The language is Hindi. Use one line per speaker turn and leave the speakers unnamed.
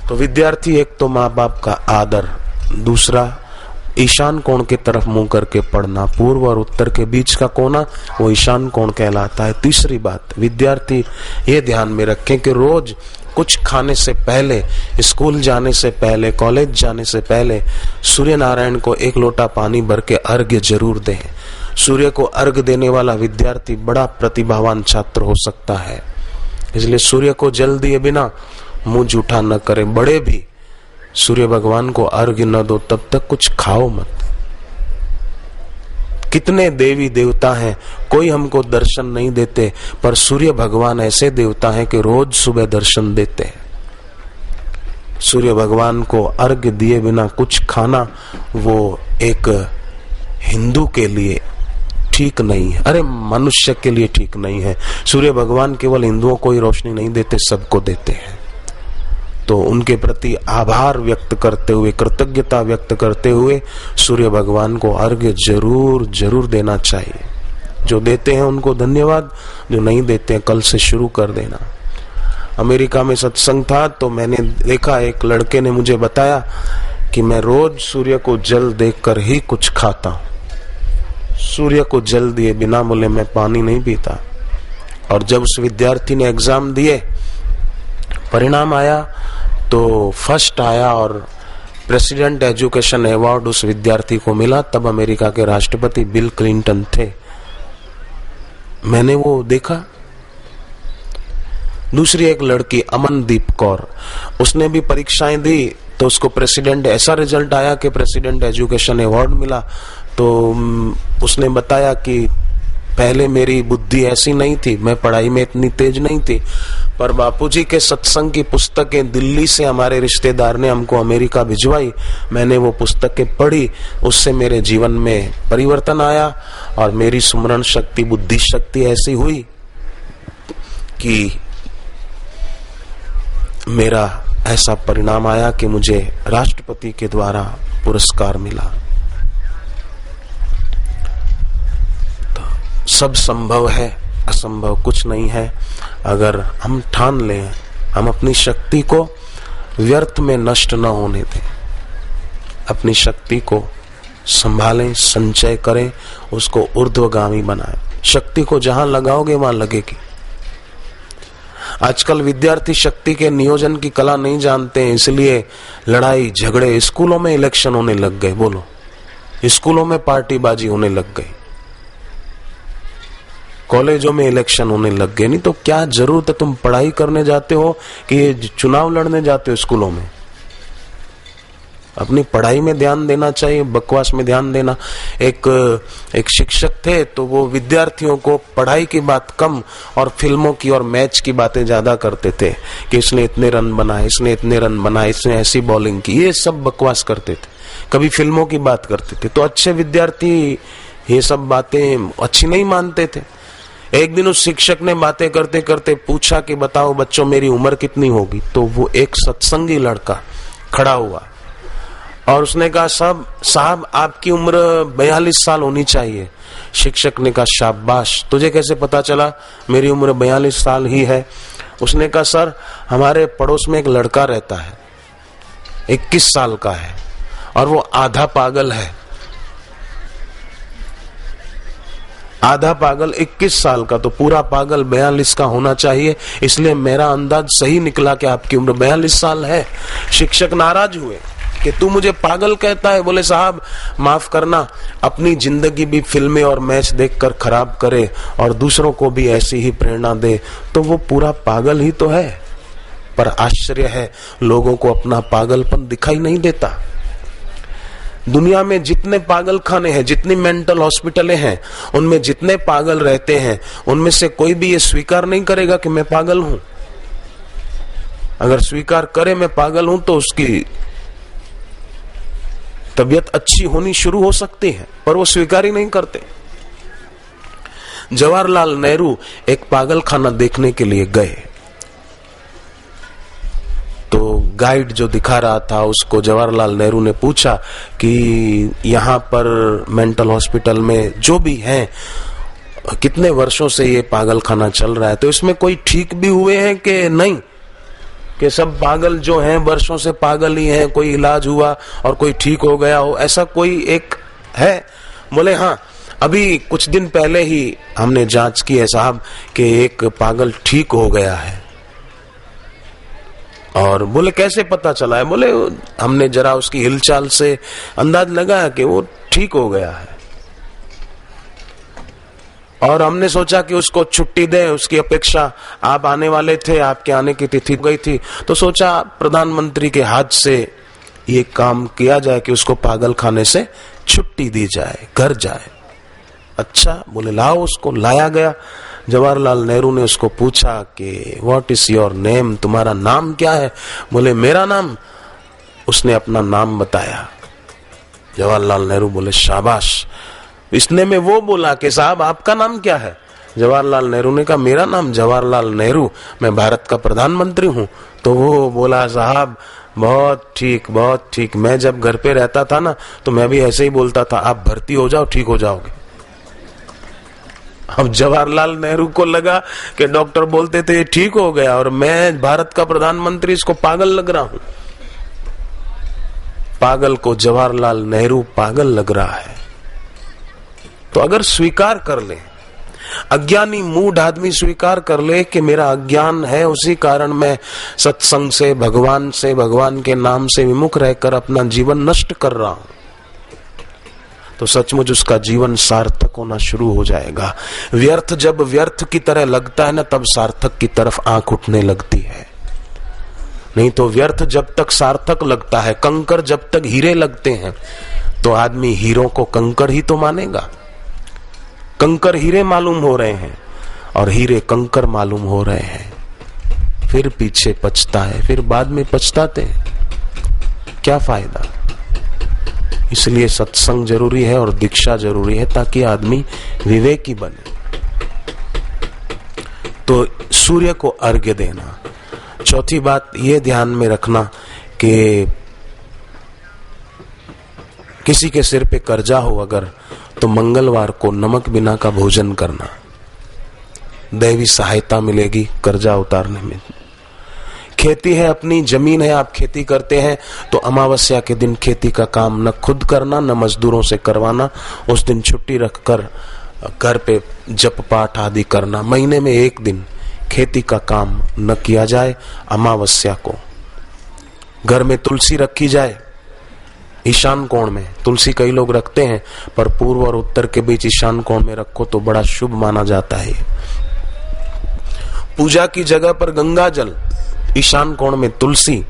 तो विद्यार्थी एक तो माँ बाप का आदर, दूसरा ईशान कोण की तरफ मुंह करके पढ़ना, पूर्व और उत्तर के बीच का कोना वो ईशान कोण कहलाता है। तीसरी बात, विद्यार्थी ये ध्यान में रखें कि रोज कुछ खाने से पहले, स्कूल जाने से पहले, कॉलेज जाने से पहले सूर्य नारायण को एक लोटा पानी भर के अर्घ्य जरूर दें। सूर्य को अर्घ देने वाला विद्यार्थी बड़ा प्रतिभावान छात्र हो सकता है। इसलिए सूर्य को जल दिए बिना मुंह जूठा न करे। बड़े भी सूर्य भगवान को अर्घ्य न दो तब तक कुछ खाओ मत। कितने देवी देवता हैं, कोई हमको दर्शन नहीं देते, पर सूर्य भगवान ऐसे देवता हैं कि रोज सुबह दर्शन देते हैं। सूर्य भगवान को अर्घ्य दिए बिना कुछ खाना वो एक हिंदू के लिए ठीक नहीं है, अरे मनुष्य के लिए ठीक नहीं है। सूर्य भगवान केवल हिंदुओं को ही रोशनी नहीं देते, सबको देते हैं। तो उनके प्रति आभार व्यक्त करते हुए, कृतज्ञता व्यक्त करते हुए सूर्य भगवान को अर्घ्य जरूर जरूर देना चाहिए। जो देते हैं उनको धन्यवाद, जो नहीं देते हैं कल से शुरू कर देना। अमेरिका में सत्संग था तो मैंने देखा, एक लड़के ने मुझे बताया कि मैं रोज सूर्य को जल देकर ही कुछ खाता हूं। सूर्य को जल दिए बिना बोले मैं पानी नहीं पीता। और जब उस विद्यार्थी ने एग्जाम दिए, परिणाम आया तो फर्स्ट आया और प्रेसिडेंट एजुकेशन अवार्ड उस विद्यार्थी को मिला। तब अमेरिका के राष्ट्रपति बिल क्लिंटन थे। मैंने वो देखा। दूसरी एक लड़की अमनदीप कौर, उसने भी परीक्षाएं दी तो उसको प्रेसिडेंट, ऐसा रिजल्ट आया कि प्रेसिडेंट एजुकेशन अवार्ड मिला। तो उसने बताया कि पहले मेरी बुद्धि ऐसी नहीं थी, मैं पढ़ाई में इतनी तेज नहीं थी, पर बापूजी के सत्संग की पुस्तकें दिल्ली से हमारे रिश्तेदार ने हमको अमेरिका भिजवाई। मैंने वो पुस्तकें पढ़ी, उससे मेरे जीवन में परिवर्तन आया और मेरी स्मरण शक्ति, बुद्धि शक्ति ऐसी हुई कि मेरा ऐसा परिणाम आया कि मुझे राष्ट्रपति के द्वारा पुरस्कार मिला। सब संभव है, असंभव कुछ नहीं है। अगर हम ठान लें, हम अपनी शक्ति को व्यर्थ में नष्ट न होने दें, अपनी शक्ति को संभालें, संचय करें, उसको ऊर्ध्वगामी बनाएं। शक्ति को जहां लगाओगे वहां लगेगी। आजकल विद्यार्थी शक्ति के नियोजन की कला नहीं जानते हैं, इसलिए लड़ाई झगड़े, स्कूलों में इलेक्शन होने लग गए। बोलो, स्कूलों में पार्टीबाजी होने लग गई, कॉलेजों में इलेक्शन होने लग गए। नहीं तो क्या जरूरत है, तुम पढ़ाई करने जाते हो कि चुनाव लड़ने जाते हो स्कूलों में? अपनी पढ़ाई में ध्यान देना चाहिए, बकवास में ध्यान देना। एक शिक्षक थे तो वो विद्यार्थियों को पढ़ाई की बात कम और फिल्मों की और मैच की बातें ज्यादा करते थे कि इसने इतने रन बनाए, इसने इतने रन बनाए, इसने ऐसी बॉलिंग की, ये सब बकवास करते थे। कभी फिल्मों की बात करते थे। तो अच्छे विद्यार्थी ये सब बातें अच्छी नहीं मानते थे। एक दिन उस शिक्षक ने बातें करते करते पूछा कि बताओ बच्चों मेरी उम्र कितनी होगी? तो वो एक सत्संगी लड़का खड़ा हुआ और उसने कहा साहब आपकी उम्र 42 साल होनी चाहिए। शिक्षक ने कहा शाबाश, तुझे कैसे पता चला मेरी उम्र 42 साल ही है? उसने कहा सर हमारे पड़ोस में एक लड़का रहता है, 21 साल का है और वो आधा पागल है। आधा पागल 21 साल का, तो पूरा पागल 42 का होना चाहिए, इसलिए मेरा अंदाज सही निकला कि आपकी उम्र 42 साल है। शिक्षक नाराज हुए कि तू मुझे पागल कहता है। बोले साहब माफ करना, अपनी जिंदगी भी फिल्में और मैच देखकर खराब करे और दूसरों को भी ऐसी ही प्रेरणा दे तो वो पूरा पागल ही तो है। पर आश्चर्य है, लोगों को अपना पागलपन दिखाई नहीं देता। दुनिया में जितने पागल खाने हैं, जितनी मेंटल हॉस्पिटलें हैं, उनमें जितने पागल रहते हैं, उनमें से कोई भी ये स्वीकार नहीं करेगा कि मैं पागल हूं। अगर स्वीकार करे मैं पागल हूं तो उसकी तबीयत अच्छी होनी शुरू हो सकती है, पर वो स्वीकार ही नहीं करते। जवाहरलाल नेहरू एक पागल खाना देखने के लिए गए तो गाइड जो दिखा रहा था उसको जवाहरलाल नेहरू ने पूछा कि यहाँ पर मेंटल हॉस्पिटल में जो भी हैं कितने वर्षों से ये पागल खाना चल रहा है, तो इसमें कोई ठीक भी हुए हैं कि नहीं? कि सब पागल जो हैं वर्षों से पागल ही हैं, कोई इलाज हुआ और कोई ठीक हो गया हो, ऐसा कोई एक है? बोले हाँ, अभी कुछ दिन पहले ही हमने जांच की है साहब कि एक पागल ठीक हो गया है। और बोले कैसे पता चला है? बोले हमने जरा उसकी हिलचाल से अंदाज लगाया कि वो ठीक हो गया है, और हमने सोचा कि उसको छुट्टी दें, उसकी अपेक्षा, आप आने वाले थे, आपके आने की तिथि गई थी, तो सोचा प्रधानमंत्री के हाथ से ये काम किया जाए कि उसको पागल खाने से छुट्टी दी जाए, घर जाए। अच्छा, बोले लाओ उसको। लाया गया। जवाहरलाल नेहरू ने उसको पूछा कि व्हाट इज योर नेम, तुम्हारा नाम क्या है? बोले मेरा नाम। उसने अपना नाम बताया। जवाहरलाल नेहरू बोले शाबाश। इसने में वो बोला कि साहब आपका नाम क्या है? जवाहरलाल नेहरू ने कहा मेरा नाम जवाहरलाल नेहरू, मैं भारत का प्रधानमंत्री हूँ। तो वो बोला साहब बहुत ठीक, बहुत ठीक, मैं जब घर पे रहता था ना तो मैं भी ऐसे ही बोलता था, आप भर्ती हो जाओ ठीक हो जाओगे। अब जवाहरलाल नेहरू को लगा कि डॉक्टर बोलते थे ठीक हो गया और मैं भारत का प्रधानमंत्री, इसको पागल लग रहा हूं। पागल को जवाहरलाल नेहरू पागल लग रहा है। तो अगर स्वीकार कर ले, अज्ञानी मूढ़ आदमी स्वीकार कर ले कि मेरा अज्ञान है, उसी कारण मैं सत्संग से, भगवान के नाम से विमुख रहकर अपना जीवन नष्ट कर रहा हूं, तो सचमुच उसका जीवन सार्थक होना शुरू हो जाएगा। व्यर्थ जब व्यर्थ की तरह लगता है ना, तब सार्थक की तरफ आंख उठने लगती है। नहीं तो व्यर्थ जब तक सार्थक लगता है, कंकर जब तक हीरे लगते हैं, तो आदमी हीरो को कंकर ही तो मानेगा। कंकर हीरे मालूम हो रहे हैं और हीरे कंकर मालूम हो रहे हैं, फिर पीछे पछता है, फिर बाद में पछताते हैं, क्या फायदा? इसलिए सत्संग जरूरी है और दीक्षा जरूरी है, ताकि आदमी विवेकी बने। तो सूर्य को अर्घ्य देना। चौथी बात ये ध्यान में रखना कि किसी के सिर पे कर्जा हो अगर, तो मंगलवार को नमक बिना का भोजन करना, दैवी सहायता मिलेगी कर्जा उतारने में। खेती है, अपनी जमीन है, आप खेती करते हैं, तो अमावस्या के दिन खेती का काम न खुद करना न मजदूरों से करवाना। उस दिन छुट्टी रखकर घर पे जप पाठ आदि करना। महीने में एक दिन खेती का काम न किया जाए। अमावस्या को घर में तुलसी रखी जाए, ईशान कोण में। तुलसी कई लोग रखते हैं, पर पूर्व और उत्तर के बीच ईशान कोण में रखो तो बड़ा शुभ माना जाता है। पूजा की जगह पर गंगा जल, ईशान कोण में तुलसी,